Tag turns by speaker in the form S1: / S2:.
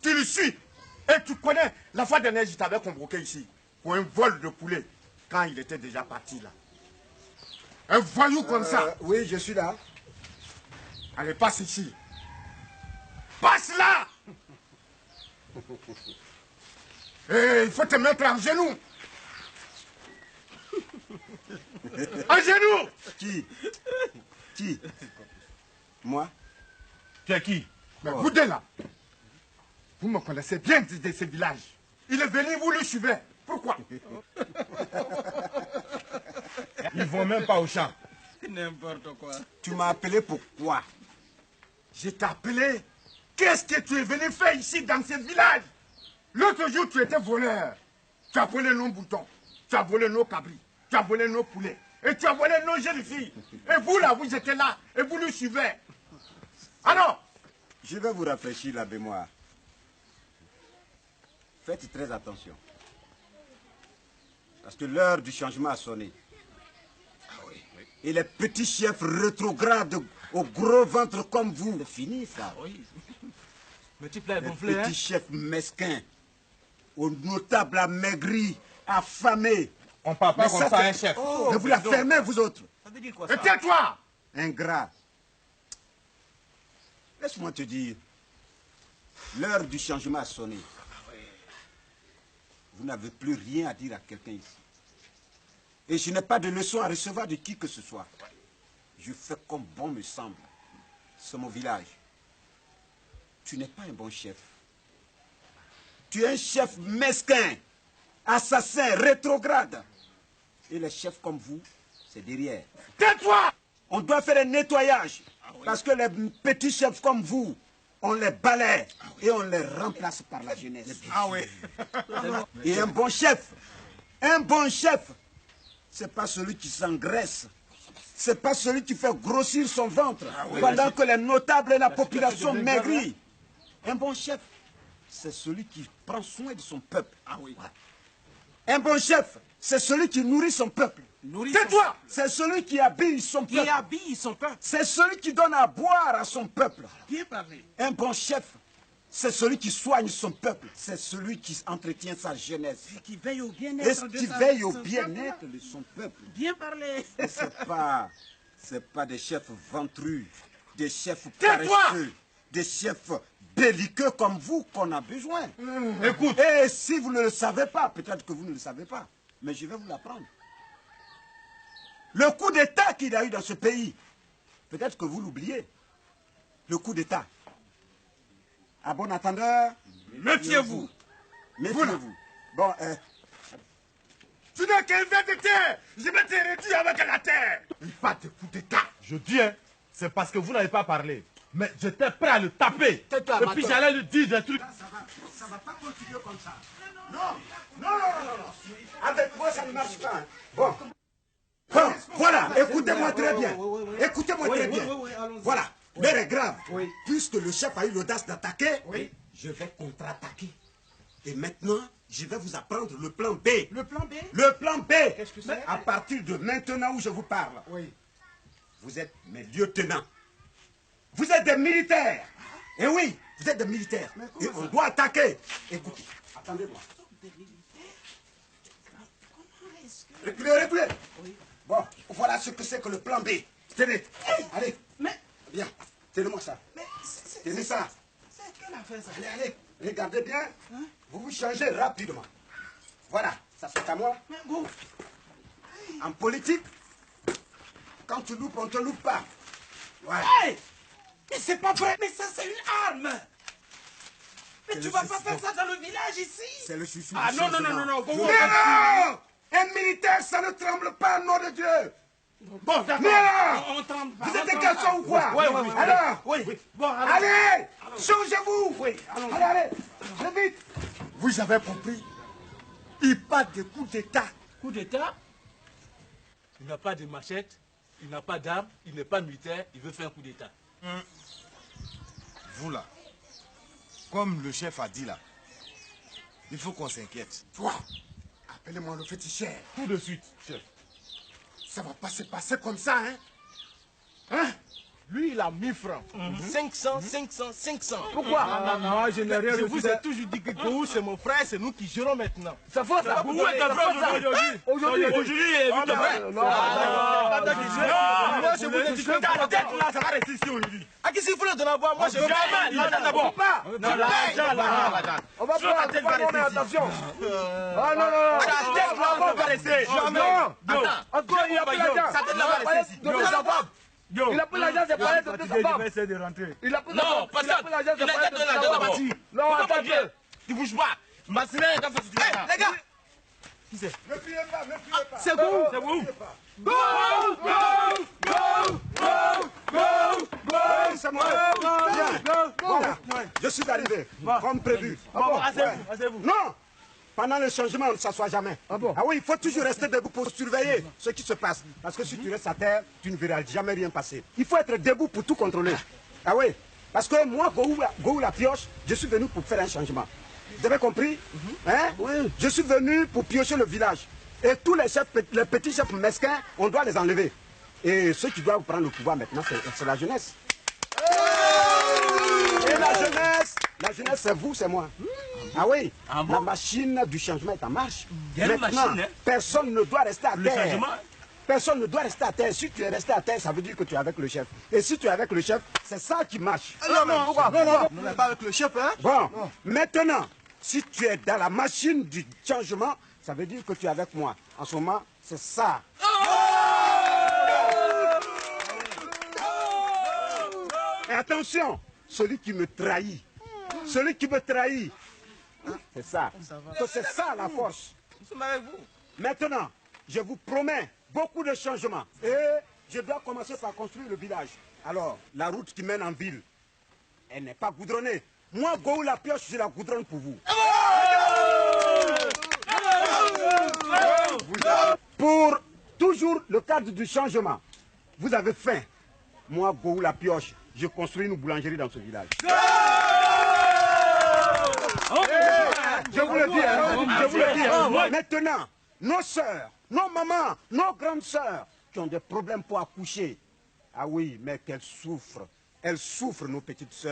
S1: Tu le suis. Et tu connais, la fois dernière, je t'avais convoqué ici pour un vol de poulet quand il était déjà parti là. Un voyou comme ça.
S2: Oui, je suis là.
S1: Allez, passe ici. Passe là. Et il faut te mettre en genoux. En genoux.
S2: Qui? Moi?
S1: Tu es qui? Mais vous deux là, vous me connaissez bien de ce village. Il est venu, vous le suivez. Pourquoi? Ils vont même pas au champ.
S3: N'importe quoi.
S2: Tu m'as appelé pourquoi?
S1: Je t'ai appelé. Qu'est-ce que tu es venu faire ici dans ce village? L'autre jour, tu étais voleur. Tu as volé nos boutons. Tu as volé nos cabris. Tu as volé nos poulets. Et tu as volé nos jeunes filles. Et vous là, vous étiez là. Et vous nous suivez. Alors,
S2: Je vais vous rafraîchir la mémoire. Faites très attention. Parce que l'heure du changement a sonné. Et les petits chefs rétrogrades au gros ventre comme vous, c'est fini ça.
S3: Oui. Mais tu plais
S2: Les
S3: gonflé, hein?
S2: petits chefs mesquins, aux notables amaigris, affamés.
S1: on ne parle pas comme ça, un chef.
S2: Mais vous la fermez, vous autres.
S3: Ça veut dire quoi
S1: Et
S3: ça?
S1: tais-toi.
S2: Ingrat. Laisse-moi te dire, l'heure du changement a sonné. Vous n'avez plus rien à dire à quelqu'un ici. Et je n'ai pas de leçon à recevoir de qui que ce soit. Je fais comme bon me semble. C'est mon village. Tu n'es pas un bon chef. Tu es un chef mesquin, assassin, rétrograde. Et les chefs comme vous, c'est derrière.
S1: Tais-toi.
S2: On doit faire un nettoyage. Parce que les petits chefs comme vous, on les balaie et on les remplace par la jeunesse.
S1: Ah oui.
S2: Et un bon chef, c'est pas celui qui s'engraisse. C'est pas celui qui fait grossir son ventre pendant que les notables et la population maigrit. Un bon chef, c'est celui qui prend soin de son peuple. Un bon chef, c'est celui qui nourrit son peuple.
S1: Tais-toi.
S2: C'est celui qui habille son
S3: Qui
S2: peuple.
S3: habille son peuple.
S2: C'est celui qui donne à boire à son peuple.
S3: Bien parlé.
S2: Un bon chef, c'est celui qui soigne son peuple. C'est celui qui entretient sa jeunesse.
S3: Et qui veille au
S2: Et
S3: bien-être de
S2: qui
S3: sa-
S2: veille au
S3: son
S2: bien-être
S3: peuple.
S2: de son peuple.
S3: Bien parlé.
S2: Et c'est pas des chefs ventrus, des chefs
S1: Tais-toi.
S2: paresseux, des chefs belliqueux comme vous qu'on a besoin.
S1: Écoute.
S2: Et si vous ne le savez pas, peut-être que vous ne le savez pas, mais je vais vous l'apprendre. Le coup d'État qu'il y a eu dans ce pays, peut-être que vous l'oubliez. Le coup d'État. À bon entendeur,
S1: Méfiez-vous.
S2: méfiez-vous. Bon,
S1: Tu n'as qu'un verre de terre. Je vais te réduire avec la terre. Il pas de coup d'état.
S4: Je dis, hein, c'est parce que vous n'avez pas parlé. Mais j'étais prêt à le taper.
S2: Tais-toi,
S4: Et puis
S2: Maton.
S4: j'allais lui dire des trucs.
S2: ça va pas continuer comme ça. Non. Avec moi, ça ne marche pas. Bon, voilà, écoutez-moi très bien. Écoutez-moi très bien. Voilà, l'heure est grave. Puisque le chef a eu l'audace d'attaquer, je vais contre-attaquer. Et maintenant, je vais vous apprendre le plan B.
S3: Le plan B?
S2: Le plan B.
S3: Qu'est-ce que c'est?
S2: À partir de maintenant où je vous parle, vous êtes mes lieutenants. Vous êtes des militaires. Et oui, vous êtes des militaires. Et on doit attaquer. Écoutez, attendez-moi. Reculez. Bon, voilà ce que c'est que le plan B. Tenez. Allez.
S3: Mais,
S2: Bien. Tenez-moi ça. Tenez ça.
S3: c'est quelle affaire ça?
S2: Allez. Regardez bien. Vous vous changez rapidement. Voilà. Ça c'est à moi.
S3: Mais bon,
S2: En politique, quand tu loupes, on ne te loupe pas. Voilà.
S3: hey! Mais c'est pas vrai, mais ça c'est une arme! Mais
S2: C'est
S3: tu
S2: le
S3: vas pas
S2: chouchou.
S3: faire ça dans le village ici!
S2: C'est le chouchou.
S3: Ah
S2: du
S3: non, non,
S2: changement.
S3: non, non, non,
S2: Mais
S3: bon,
S2: non! Un militaire, ça ne tremble pas, nom de Dieu.
S3: Bon, d'accord.
S2: Mais alors,
S3: On tremble pas,
S2: vous
S3: on
S2: êtes des
S3: tremble
S2: garçons
S3: pas.
S2: ou quoi?
S3: Oui.
S2: Alors,
S3: Oui. Bon, alors.
S2: allez, changez-vous.
S3: Oui, allons.
S2: Allez, vite.
S1: Vous avez compris. Il pas de coup d'état.
S4: Coup d'état. Il n'a pas de machette, il n'a pas d'arme, il n'est pas militaire, il veut faire un coup d'état.
S5: Vous là, comme le chef a dit là, il faut qu'on s'inquiète.
S1: Toi, appelez-moi le féticheur.
S4: Tout de suite, chef.
S1: Ça va pas se passer comme ça, hein? Hein?
S6: Lui, il a 1000 francs. 500, 500, 500.
S3: Pourquoi?
S6: Moi, je n'ai rien reçu. Je vous ai toujours dit que Gohou, c'est mon frère, c'est nous qui gérons maintenant.
S3: Ça faut ça.
S6: Où est ton frère aujourd'hui?
S3: Aujourd'hui,
S6: il est venu.
S3: non,
S6: Moi, je vous ai dit que ta tête là, ça va rester ici aujourd'hui. À qui s'il faut le donner à boire? Moi, je veux pas.
S3: non, pas. On va pas, mais attention. Ah non, non,
S6: Ta tête là, on va rester. Jamais.
S3: Encore, il a pris l'argent.
S6: Sa tête là va rester ici.
S3: Il a pris l'argent, c'est pas être de sa femme.
S5: essayer de rentrer.
S3: Il a pris
S6: Non, pas ça.
S3: l'argent, c'est
S6: Il a
S3: pas être
S6: donné
S3: de sa
S6: l'argent
S3: femme.
S6: d'abord.
S3: Non, attends.
S6: Tu bouges pas. Massina est dans ce studio. Les gars. Qui c'est?
S1: Ne priez pas, ne priez pas.
S6: C'est vous. C'est vous.
S2: C'est moi. Voilà, je suis arrivé, comme prévu.
S6: Asseyez-vous.
S2: Non, pendant le changement, on ne s'assoit jamais. Ah oui, il faut toujours rester debout pour surveiller ce qui se passe. Parce que si tu restes à terre, tu ne verras jamais rien passer. Il faut être debout pour tout contrôler. Ah oui, parce que moi, Gohou la pioche, je suis venu pour faire un changement. Vous avez compris? Hein? Oui. Je suis venu pour piocher le village. Et tous les chefs, les petits chefs mesquins, on doit les enlever. Et ceux qui doivent prendre le pouvoir maintenant, c'est la jeunesse. Et la jeunesse, c'est vous, c'est moi. Ah oui, la machine du changement est en marche. Maintenant, personne ne doit rester à terre. Personne ne doit rester à terre. Si tu es resté à terre, ça veut dire que tu es avec le chef. Et si tu es avec le chef, c'est ça qui marche.
S3: Non, on n'est pas avec le chef, hein?
S2: Bon, maintenant, si tu es dans la machine du changement, ça veut dire que tu es avec moi. En ce moment, c'est ça. Et attention, celui qui me trahit, c'est ça. C'est ça la force.
S6: Nous sommes avec vous.
S2: Maintenant, je vous promets beaucoup de changements. Et je dois commencer par construire le village. Alors, la route qui mène en ville, elle n'est pas goudronnée. Moi, Gohou la pioche, je la goudronne pour vous. Pour toujours le cadre du changement. Vous avez faim. Moi, Gohou la pioche, je construis une boulangerie dans ce village. Je vous le dis, je vous le dis. Maintenant, nos sœurs, nos mamans, nos grandes sœurs qui ont des problèmes pour accoucher. Ah oui, mais qu'elles souffrent. Elles souffrent, nos petites sœurs.